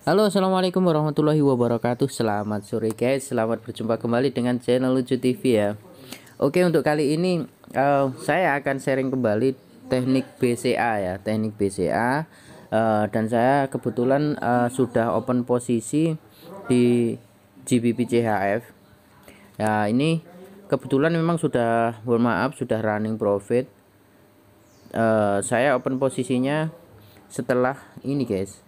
Halo, assalamualaikum warahmatullahi wabarakatuh. Selamat sore guys, selamat berjumpa kembali dengan channel Lucu TV ya. Oke, untuk kali ini saya akan sharing kembali teknik BCA ya, teknik BCA. Dan saya kebetulan sudah open posisi di GBP CHF. Ya, ini kebetulan memang sudah, mohon maaf, sudah running profit. Saya open posisinya setelah ini guys.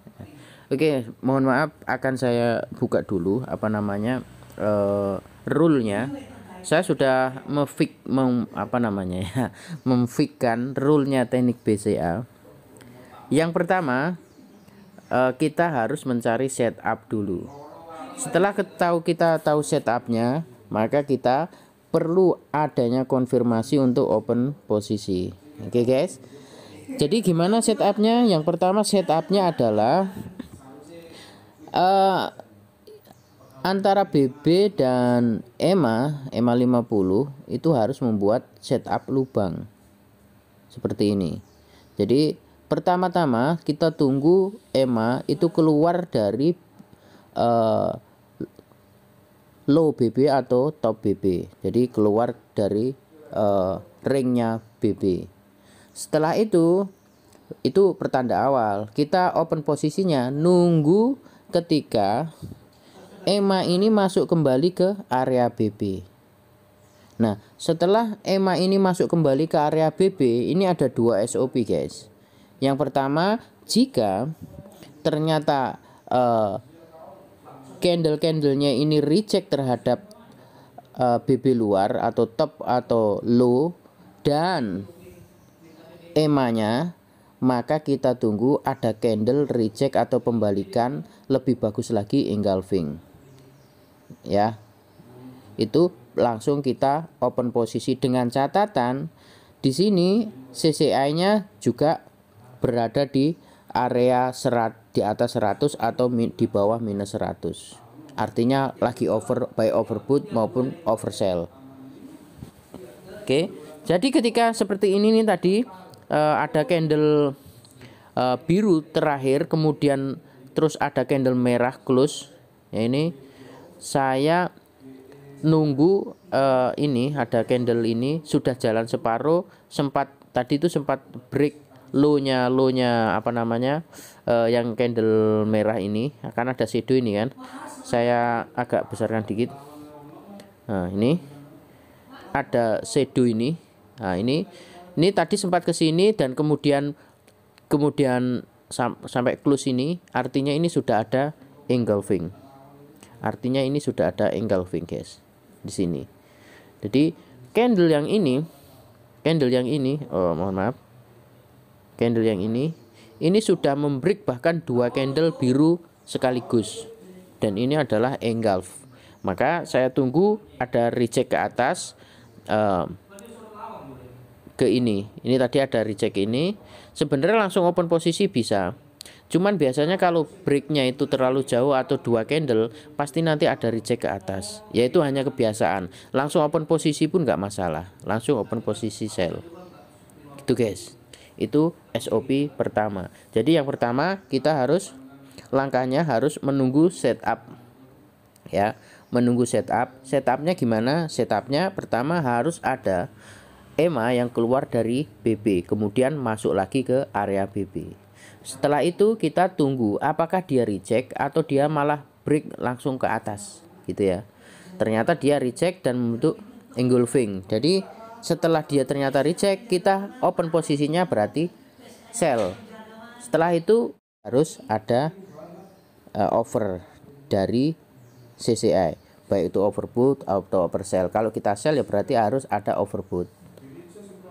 Oke, mohon maaf, akan saya buka dulu rule-nya. Saya sudah memfikkan rule-nya teknik BCA. Yang pertama, kita harus mencari setup dulu. Setelah kita tahu setupnya, maka kita perlu adanya konfirmasi untuk open posisi. Oke guys. Jadi gimana setupnya? Yang pertama setupnya adalah antara BB dan EMA 50 itu harus membuat setup lubang seperti ini. Jadi pertama-tama kita tunggu EMA itu keluar dari low BB atau top BB. Jadi keluar dari ringnya BB. Setelah itu pertanda awal. Kita open posisinya, nunggu ketika EMA ini masuk kembali ke area BB. Nah, setelah EMA ini masuk kembali ke area BB, ini ada dua SOP guys. Yang pertama, jika ternyata candle-candlenya ini reject terhadap BB luar atau top atau low dan EMA-nya, maka kita tunggu ada candle reject atau pembalikan, lebih bagus lagi engulfing ya. Itu langsung kita open posisi dengan catatan di sini CCI-nya juga berada di area di atas 100 atau di bawah minus 100. Artinya lagi buy overbought maupun oversell. Oke. Jadi ketika seperti ini nih tadi ada candle biru terakhir, kemudian terus ada candle merah close. Ya, ini saya nunggu ini ada candle ini sudah jalan separuh, tadi itu sempat break low-nya yang candle merah ini. Akan ada shadow ini kan. Saya agak besarkan dikit. Nah, ini ada shadow ini. Nah, ini tadi sempat ke sini dan kemudian sampai close ini, artinya ini sudah ada engulfing. Artinya ini sudah ada engulfing guys di sini. Jadi candle yang ini candle yang ini sudah membreak bahkan dua candle biru sekaligus, dan ini adalah engulf. Maka saya tunggu ada reject ke atas ke ini tadi ada reject ini. Sebenarnya langsung open posisi bisa, cuman biasanya kalau breaknya itu terlalu jauh atau dua candle pasti nanti ada reject ke atas, yaitu hanya kebiasaan. Langsung open posisi pun nggak masalah, langsung open posisi sell gitu guys. Itu SOP pertama. Jadi yang pertama kita langkahnya harus menunggu setup ya, menunggu setupnya gimana? Setupnya pertama harus ada EMA yang keluar dari BB, kemudian masuk lagi ke area BB. Setelah itu kita tunggu apakah dia reject atau dia malah break langsung ke atas gitu ya. Ternyata dia reject dan membentuk engulfing. Jadi setelah dia ternyata reject, kita open posisinya berarti sell. Setelah itu harus ada offer dari CCI, baik itu overbought atau oversell. Kalau kita sell ya berarti harus ada overbought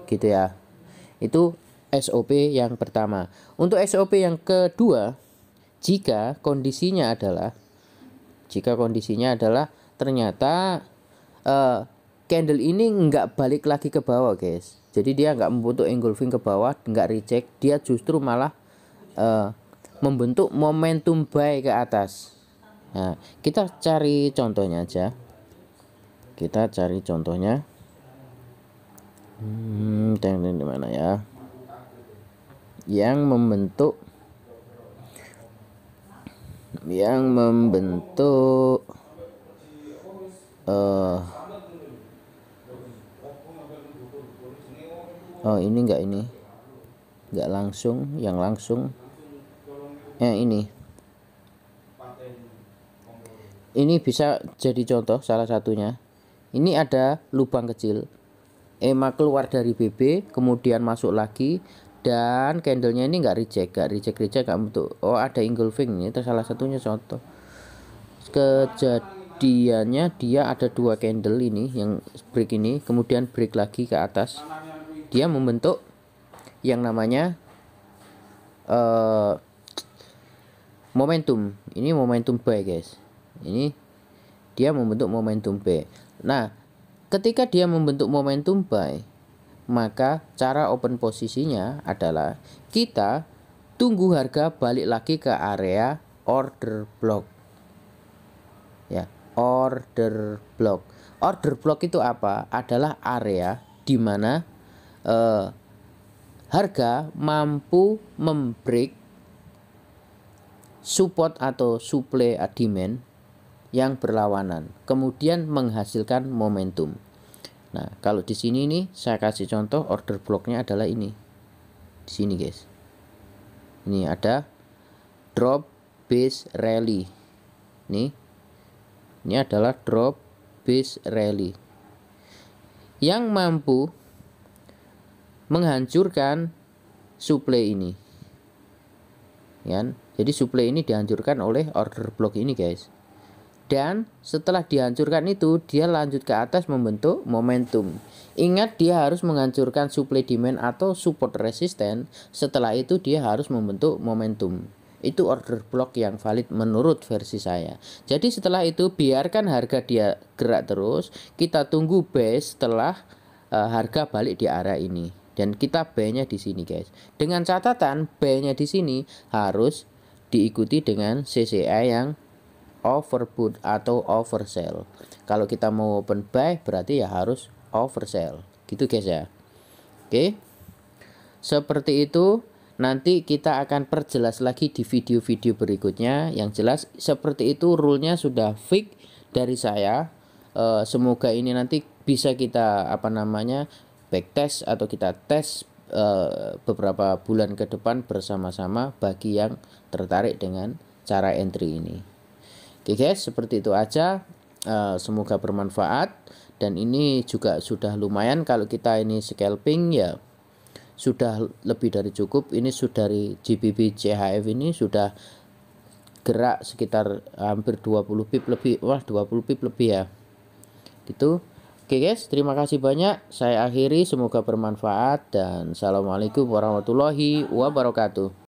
gitu ya. Itu SOP yang pertama. Untuk SOP yang kedua, jika kondisinya adalah ternyata candle ini nggak balik lagi ke bawah guys. Jadi dia nggak membentuk engulfing ke bawah, nggak reject, dia justru malah membentuk momentum buy ke atas. Nah, kita cari contohnya aja. Di mana ya? Yang membentuk yang membentuk oh ini enggak langsung, yang langsung ini bisa jadi contoh salah satunya. Ini ada lubang kecil, EMA keluar dari BB kemudian masuk lagi, dan candlenya ini enggak reject enggak bentuk. Oh ada engulfing, ini salah satunya contoh. Kejadiannya dia ada dua candle ini, yang break ini kemudian break lagi ke atas, dia membentuk yang namanya momentum. Ini momentum buy guys, ini dia membentuk momentum buy. Nah ketika dia membentuk momentum buy, maka cara open posisinya adalah kita tunggu harga balik lagi ke area order block ya. Order block itu apa? Adalah area di mana harga mampu membreak support atau supply demand yang berlawanan, kemudian menghasilkan momentum. Nah, kalau di sini nih saya kasih contoh order blocknya adalah ini. Di sini guys. Ini ada drop base rally. Ini adalah drop base rally yang mampu menghancurkan supply ini. Ya. Jadi supply ini dihancurkan oleh order block ini guys. Dan setelah dihancurkan itu, dia lanjut ke atas membentuk momentum. Ingat, dia harus menghancurkan supply demand atau support resisten. Setelah itu dia harus membentuk momentum. Itu order block yang valid menurut versi saya. Jadi setelah itu biarkan harga dia gerak terus. Kita tunggu base setelah harga balik di area ini. Dan kita buy-nya di sini guys. Dengan catatan buy-nya di sini harus diikuti dengan CCI yang overbought atau oversell. Kalau kita mau open buy berarti ya harus oversell. Gitu guys ya. Oke. Seperti itu. Nanti kita akan perjelas lagi di video-video berikutnya. Yang jelas seperti itu rule-nya sudah fix dari saya. Semoga ini nanti bisa kita backtest atau kita tes beberapa bulan ke depan bersama-sama bagi yang tertarik dengan cara entry ini. Oke guys, seperti itu aja. Semoga bermanfaat, dan ini juga sudah lumayan kalau kita ini scalping ya. Sudah lebih dari cukup. Ini sudah dari GBP CHF ini sudah gerak sekitar hampir 20 pip lebih. Wah, 20 pip lebih ya. Gitu. Oke guys, terima kasih banyak. Saya akhiri, semoga bermanfaat dan assalamualaikum warahmatullahi wabarakatuh.